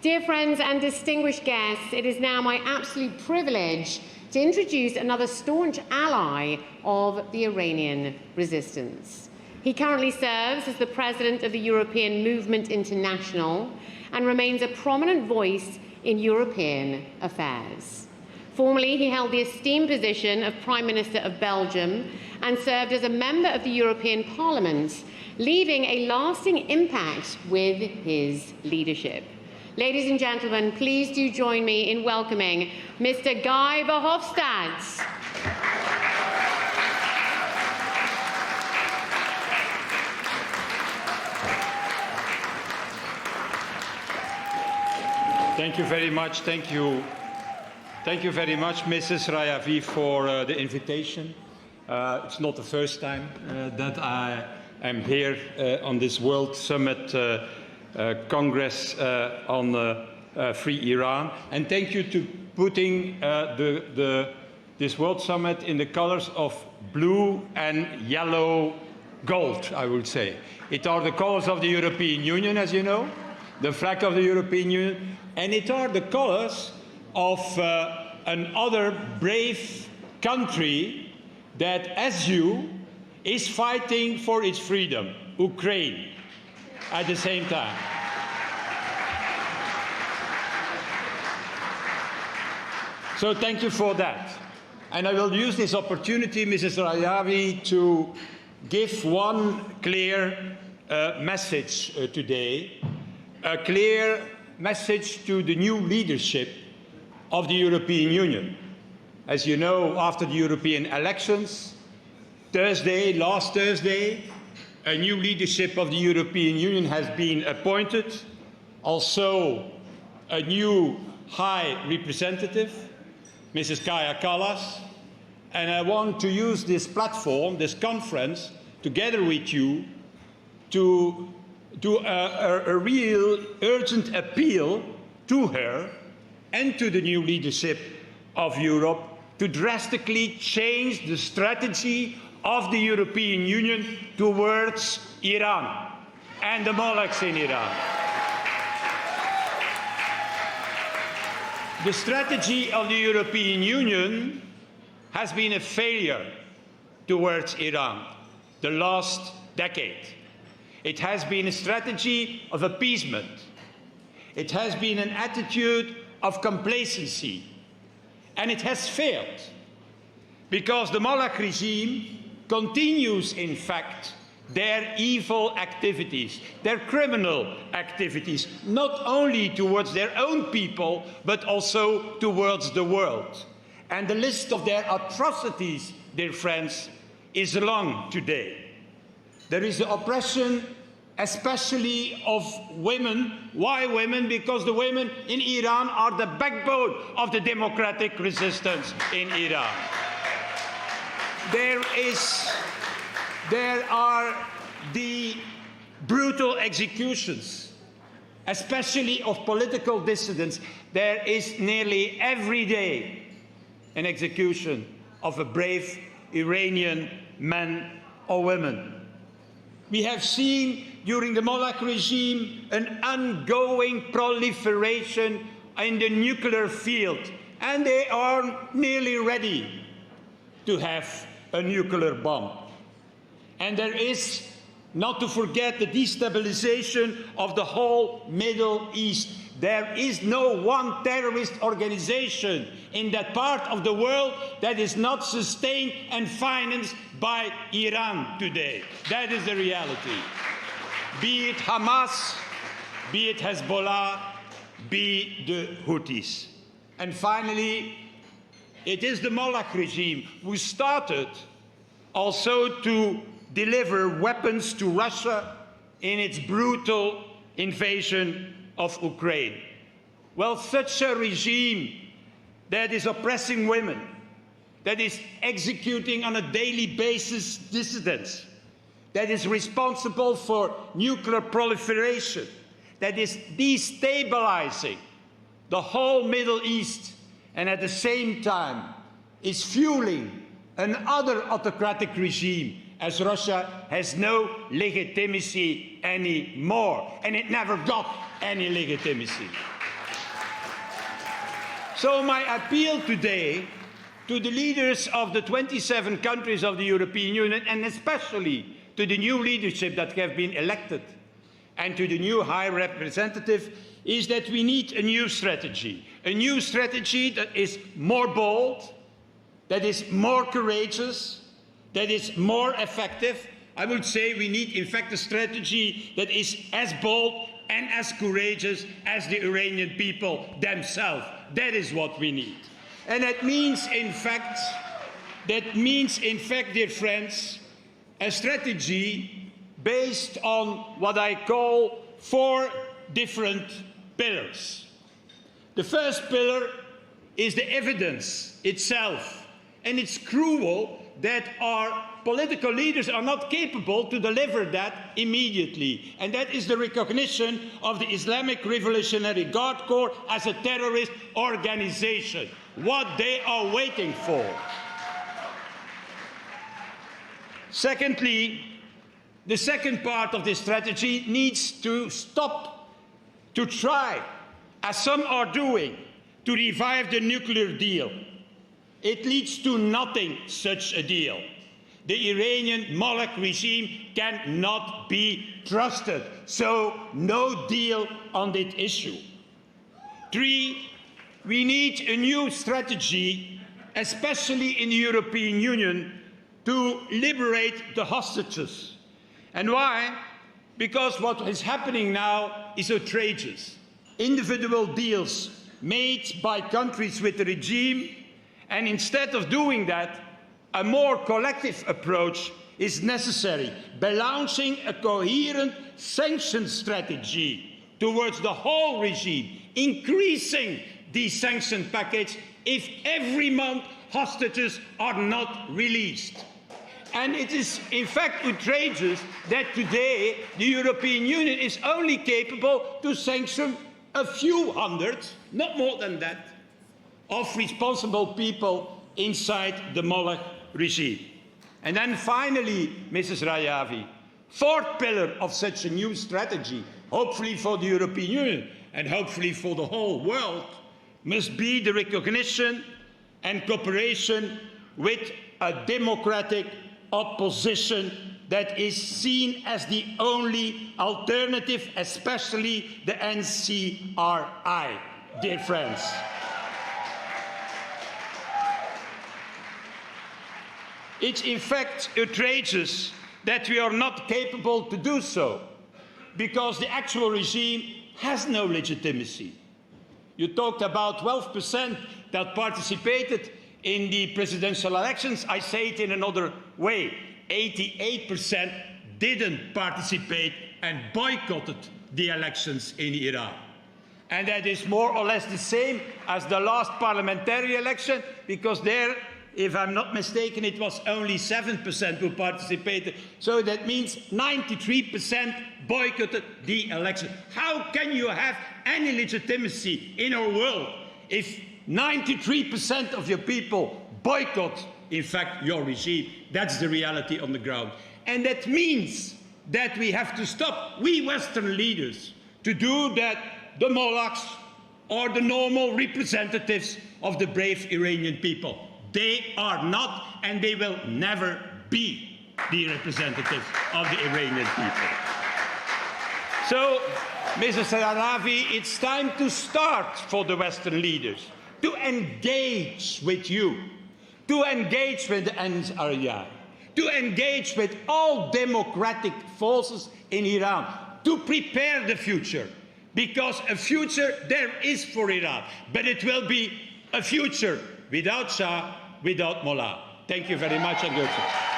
Dear friends and distinguished guests, it is now my absolute privilege to introduce another staunch ally of the Iranian resistance. He currently serves as the president of the European Movement International and remains a prominent voice in European affairs. Formerly, he held the esteemed position of Prime Minister of Belgium and served as a member of the European Parliament, leaving a lasting impact with his leadership. Ladies and gentlemen, please do join me in welcoming Mr. Guy Verhofstadt. Thank you very much. Thank you very much, Mrs. Rajavi, for the invitation. It's not the first time that I am here on this World Summit Congress on Free Iran. And thank you to putting this World Summit in the colors of blue and yellow gold, I would say. It are the colors of the European Union, as you know, the flag of the European Union, and it are the colors of another brave country that, as you, is fighting for its freedom, Ukraine, at the same time. So thank you for that. And I will use this opportunity, Mrs. Rajavi, to give one clear message today, a clear message to the new leadership of the European Union. As you know, after the European elections, last Thursday, a new leadership of the European Union has been appointed, also a new High Representative, Mrs. Kaja Kallas, and I want to use this platform, this conference, together with you, to do a real urgent appeal to her and to the new leadership of Europe to drastically change the strategy of the European Union towards Iran and the mullahs in Iran. The strategy of the European Union has been a failure towards Iran the last decade. It has been a strategy of appeasement. It has been an attitude of complacency. And it has failed because the Malak regime continues, in fact, their evil activities, their criminal activities, not only towards their own people, but also towards the world. And the list of their atrocities, dear friends, is long today. There is the oppression, especially of women. Why women? Because the women in Iran are the backbone of the democratic resistance in Iran. There are the brutal executions, especially of political dissidents. There is nearly every day an execution of a brave Iranian man or woman. We have seen during the Malak regime an ongoing proliferation in the nuclear field, and they are nearly ready to have a nuclear bomb. And there is, not to forget, the destabilization of the whole Middle East. There is no one terrorist organization in that part of the world that is not sustained and financed by Iran today. That is the reality. Be it Hamas, be it Hezbollah, be the Houthis. And finally, it is the Malak regime who started also to deliver weapons to Russia in its brutal invasion of Ukraine. Well, such a regime that is oppressing women, that is executing on a daily basis dissidents, that is responsible for nuclear proliferation, that is destabilizing the whole Middle East, and at the same time is fueling another autocratic regime, as Russia has no legitimacy anymore, and it never got any legitimacy. So my appeal today to the leaders of the 27 countries of the European Union, and especially to the new leadership that have been elected, and to the new High Representative, is that we need a new strategy that is more bold, that is more courageous, that is more effective. I would say we need, in fact, a strategy that is as bold and as courageous as the Iranian people themselves. That is what we need. And that means, in fact, dear friends, a strategy based on what I call 4 different pillars. The first pillar is the evidence itself. And it's cruel that our political leaders are not capable to deliver that immediately. And that is the recognition of the Islamic Revolutionary Guard Corps as a terrorist organization. What they are waiting for. Secondly, the second part of this strategy needs to stop, to try, as some are doing, to revive the nuclear deal. It leads to nothing, such a deal. The Iranian Molech regime cannot be trusted, so no deal on that issue. 3, we need a new strategy, especially in the European Union, to liberate the hostages. And why? Because what is happening now is outrageous. Individual deals made by countries with the regime, and instead of doing that, a more collective approach is necessary by launching a coherent sanctions strategy towards the whole regime, increasing the sanction package if every month hostages are not released. And it is, in fact, outrageous that today the European Union is only capable to sanction a few hundred, not more than that, of responsible people inside the Molech regime. And then finally, Mrs. Rajavi, 4th pillar of such a new strategy, hopefully for the European Union and hopefully for the whole world, must be the recognition and cooperation with a democratic opposition that is seen as the only alternative, especially the NCRI, dear friends. It's in fact outrageous that we are not capable to do so, because the actual regime has no legitimacy. You talked about 12% that participated in the presidential elections. I say it in another way. 88% didn't participate and boycotted the elections in Iran. And that is more or less the same as the last parliamentary election, because there, if I'm not mistaken, it was only 7% who participated. So that means 93% boycotted the election. How can you have any legitimacy in our world if 93% of your people boycott, in fact, your regime? That's the reality on the ground. And that means that we have to stop, we Western leaders, to do that the Molochs are the normal representatives of the brave Iranian people. They are not, and they will never be, the representatives of the Iranian people. So, Mrs. Rajavi, it's time to start for the Western leaders to engage with you, to engage with the NCRI, to engage with all democratic forces in Iran, to prepare the future. Because a future there is for Iran, but it will be a future without Shah, without Mullah. Thank you very much and good luck.